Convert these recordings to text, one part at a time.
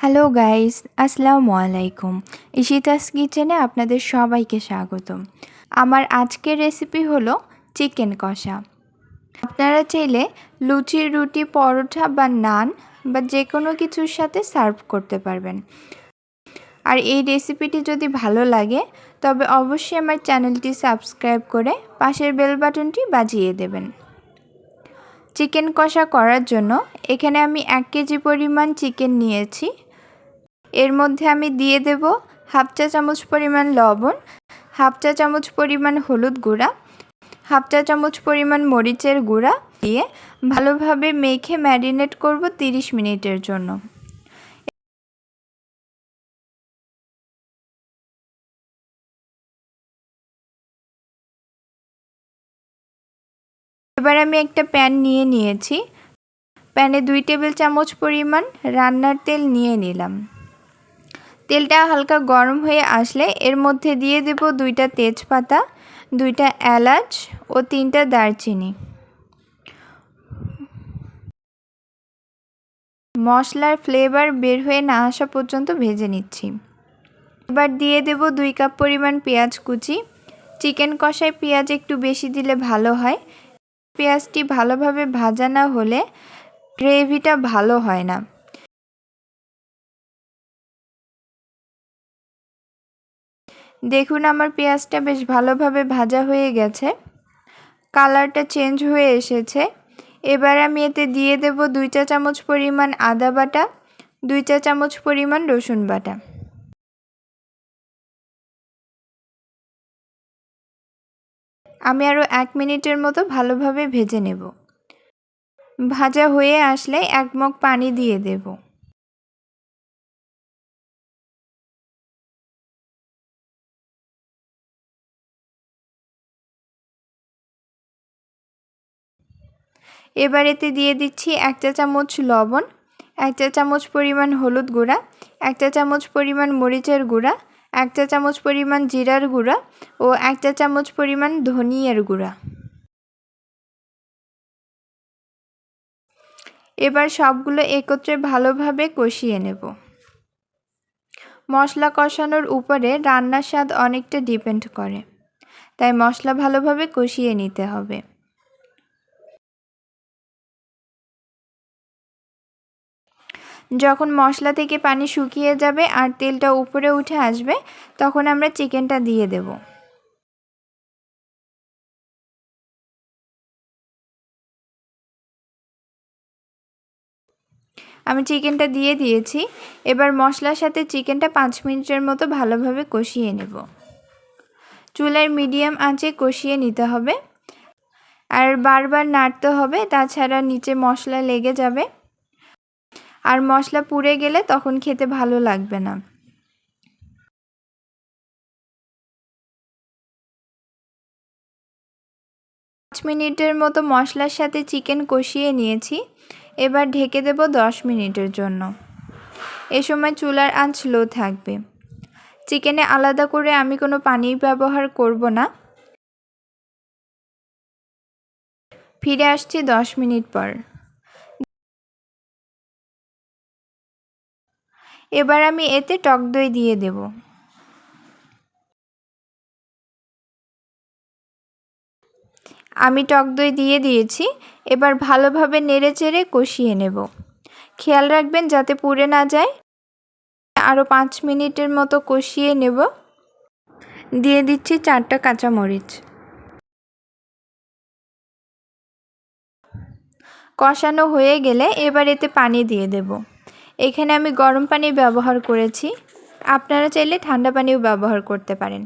Hello guys, আসসালামু আলাইকুম। ইশিতাস কিচেনে আপনাদের সবাইকে স্বাগতম। আমার আজকের রেসিপি হলো চিকেন কষা। আপনারা চাইলে লুচি, রুটি, পরোটা বা নান বা যে কোনো কিছুর সাথে সার্ভ করতে পারবেন। আর এই রেসিপিটি যদি ভালো লাগে তবে অবশ্যই আমার চ্যানেলটি সাবস্ক্রাইব করে পাশের বেল বাটনটি বাজিয়ে দেবেন। চিকেন কষা করার জন্য এখানে আমি 1 কেজি পরিমাণ চিকেন নিয়েছি। এর মধ্যে আমি দিয়ে দেব হাফ চা চামচ পরিমাণ লবণ, হাফ চা চামচ পরিমাণ হলুদ গুঁড়া, হাফ চা চামচ পরিমাণ মরিচের গুঁড়া দিয়ে ভালোভাবে মেখে ম্যারিনেট করব 30 মিনিটের জন্য। এবার আমি একটা প্যান নিয়েছি। প্যানে 2 টেবিল চামচ পরিমাণ রান্নার তেল নিয়ে নিলাম। তেলটা হালকা গরম হয়ে আসলে এর মধ্যে দিয়ে দেব 2টা তেজপাতা, 2টা এলাচ ও 3টা দারচিনি। মশলার ফ্লেভার বের হয়ে না আসা পর্যন্ত ভেজে নিচ্ছি। এবার দিয়ে দেব 2 কাপ পরিমাণ পেঁয়াজ কুচি। চিকেন কষায় পেঁয়াজ একটু বেশি দিলে ভালো হয়। পেঁয়াজটি ভালোভাবে ভাজা না হলে গ্রেভিটা ভালো হয় না। দেখুন আমার পেঁয়াজটা বেশ ভালোভাবে ভাজা হয়ে গেছে, কালারটা চেঞ্জ হয়ে এসেছে। এবার আমি এতে দিয়ে দেব 2 চা চামচ পরিমাণ আদা বাটা, 2 চা চামচ পরিমাণ রসুন বাটা। আমি আরও 1 মিনিটের মতো ভালোভাবে ভেজে নেব। ভাজা হয়ে আসলে 1 মগ পানি দিয়ে দেব। এবার এতে দিয়ে দিচ্ছি 1 চা চামচ লবণ, 1 চা চামচ পরিমাণ হলুদ গুঁড়া, 1 চা চামচ পরিমাণ মরিচের গুঁড়া, 1 চা চামচ পরিমাণ জিরার গুঁড়া ও 1 চা চামচ পরিমাণ ধনিয়ার গুঁড়া। এবার সবগুলো একত্রে ভালোভাবে কষিয়ে নেব। মশলা কষানোর উপরে রান্নার স্বাদ অনেকটা ডিপেন্ড করে, তাই মশলা ভালোভাবে কষিয়ে নিতে হবে। যখন মশলা থেকে পানি শুকিয়ে যাবে আর তেলটা উপরে উঠে আসবে তখন আমরা চিকেনটা দিয়ে দেব। আমি চিকেনটা দিয়ে দিয়েছি। এবার মশলার সাথে চিকেনটা 5 মিনিটের মতো ভালোভাবে কষিয়ে নেব। চুলার মিডিয়াম আঁচে কষিয়ে নিতে হবে আর বারবার নাড়তে হবে, তাছাড়া নিচে মশলা লেগে যাবে আর মশলা পুড়ে গেলে তখন খেতে ভালো লাগবে না। 5 মিনিটের মতো মশলার সাথে চিকেন কষিয়ে নিয়েছি। এবার ঢেকে দেব 10 মিনিটের জন্য। এ সময় চুলার আঁচ লো থাকবে। চিকেনে আলাদা করে আমি কোনো পানি ব্যবহার করব না। ফিরে আসছি 10 মিনিট পর। এবার আমি এতে টক দই দিয়ে দেব। আমি টক দই দিয়ে দিয়েছি। এবার ভালোভাবে নেড়েচেড়ে কষিয়ে নেব। খেয়াল রাখবেন যাতে পুড়ে না যায়। আরও 5 মিনিটের মতো কষিয়ে নেব। দিয়ে দিচ্ছি 4টা কাঁচামরিচ। কষানো হয়ে গেলে এবার এতে পানি দিয়ে দেব। এখানে আমি গরম পানি ব্যবহার করেছি, আপনারা চাইলে ঠান্ডা পানিও ব্যবহার করতে পারেন।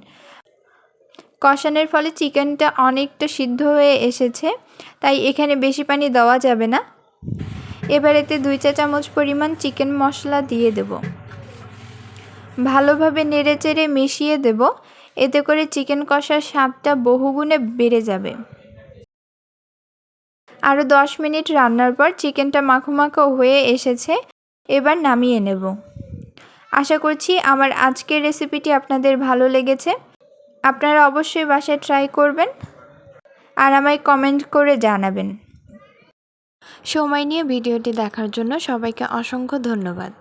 কষানোর ফলে চিকেনটা অনেকটা সিদ্ধ হয়ে এসেছে, তাই এখানে বেশি পানি দেওয়া যাবে না। এবার এতে 2 চা চামচ পরিমাণ চিকেন মশলা দিয়ে দেব। ভালোভাবে নেড়েচেড়ে মিশিয়ে দেব। এতে করে চিকেন কষার স্বাদটা বহুগুণে বেড়ে যাবে। আরও 10 মিনিট রান্নার পর চিকেনটা মাখো মাখো হয়ে এসেছে। এবার নামিয়ে নেব। আশা করছি আমার আজকের রেসিপিটি আপনাদের ভালো লেগেছে। আপনারা অবশ্যই বাসায় ট্রাই করবেন আর আমায় কমেন্ট করে জানাবেন। সময় নিয়ে ভিডিওটি দেখার জন্য সবাইকে অসংখ্য ধন্যবাদ।